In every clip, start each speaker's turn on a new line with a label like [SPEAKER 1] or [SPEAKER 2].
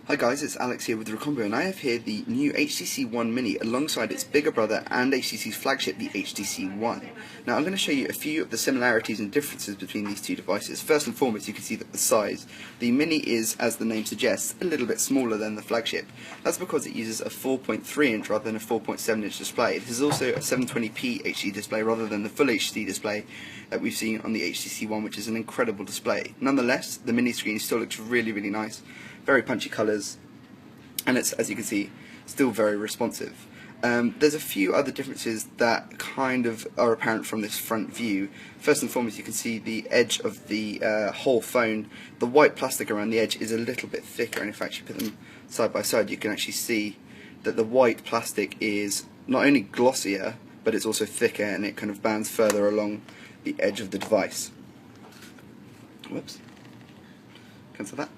[SPEAKER 1] Hi guys, it's Alex here with Recombo, and I have here the new HTC One Mini alongside its bigger brother and HTC's flagship, the HTC One. Now I'm going to show you a few of the similarities and differences between these two devices. First and foremost, you can see that the size. The Mini is, as the name suggests, a little bit smaller than the flagship. That's because it uses a 4.3 inch rather than a 4.7 inch display. This is also a 720p HD display rather than the full HD display that we've seen on the HTC One, which is an incredible display. Nonetheless, the mini screen still looks really nice. Very punchy colours, and it's, as you can see, still very responsive. There's a few other differences that kind of are apparent from this front view. First and foremost, you can see the edge of the whole phone. The white plastic around the edge is a little bit thicker, and if I actually put them side by side, you can actually see that the white plastic is not only glossier, but it's also thicker, and it kind of bands further along the edge of the device. Whoops. Cancel that.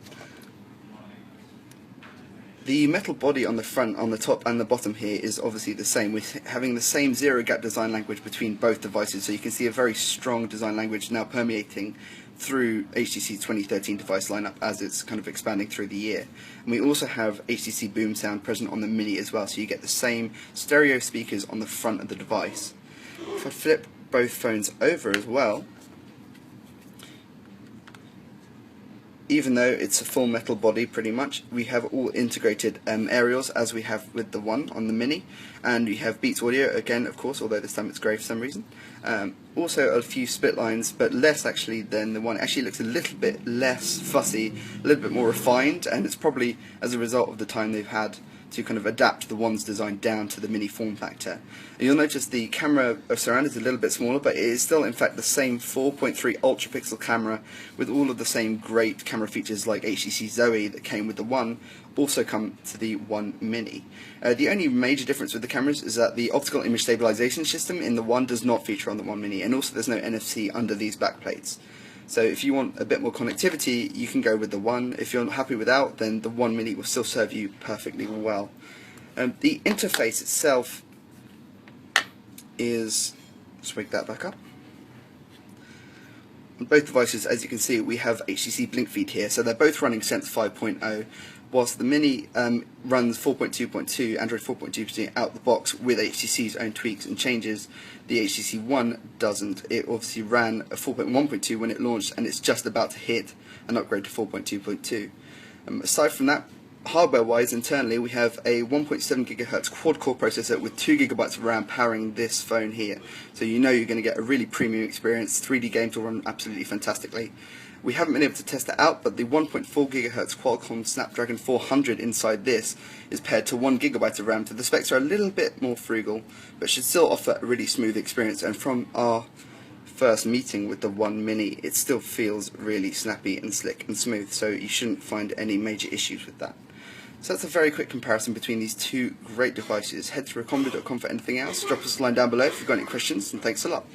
[SPEAKER 1] The metal body on the front, on the top and the bottom here is obviously the same. We're having the same zero gap design language between both devices, so you can see a very strong design language now permeating through HTC's 2013 device lineup as it's kind of expanding through the year. And we also have HTC Boom sound present on the Mini as well, so you get the same stereo speakers on the front of the device. If I flip both phones over as well, even though it's a full metal body pretty much, we have all integrated aerials as we have with the One on the Mini, and we have Beats audio again, of course, although this time it's grey for some reason. Also a few split lines, but less actually than the One. It actually looks a little bit less fussy, a little bit more refined, and it's probably as a result of the time they've had to kind of adapt the One's design down to the Mini form factor. And you'll notice the camera surround is a little bit smaller, but it is still in fact the same 4.3 ultra pixel camera with all of the same great camera features like HTC Zoe that came with the One also come to the One Mini. The only major difference with the cameras is that the optical image stabilization system in the One does not feature on the One Mini, and also there's no NFC under these backplates. So if you want a bit more connectivity, you can go with the One. If you're not happy without, then the One Mini will still serve you perfectly well. The interface itself is, let's wake that back up. On both devices, as you can see, we have HTC Blink Feed here, so they're both running Sense 5.0, whilst the Mini runs 4.2.2, Android 4.2.2 out the box with HTC's own tweaks and changes. The HTC One doesn't. It obviously ran a 4.1.2 when it launched, and it's just about to hit an upgrade to 4.2.2. Aside from that, hardware-wise, internally, we have a 1.7 GHz quad-core processor with 2 GB of RAM powering this phone here. So you know you're going to get a really premium experience. 3D games will run absolutely fantastically. We haven't been able to test it out, but the 1.4 GHz Qualcomm Snapdragon 400 inside this is paired to 1 GB of RAM, so the specs are a little bit more frugal, but should still offer a really smooth experience. And from our first meeting with the One Mini, it still feels really snappy and slick and smooth, so you shouldn't find any major issues with that. So that's a very quick comparison between these two great devices. Head to Recombo.com for anything else. Drop us a line down below if you've got any questions, and thanks a lot.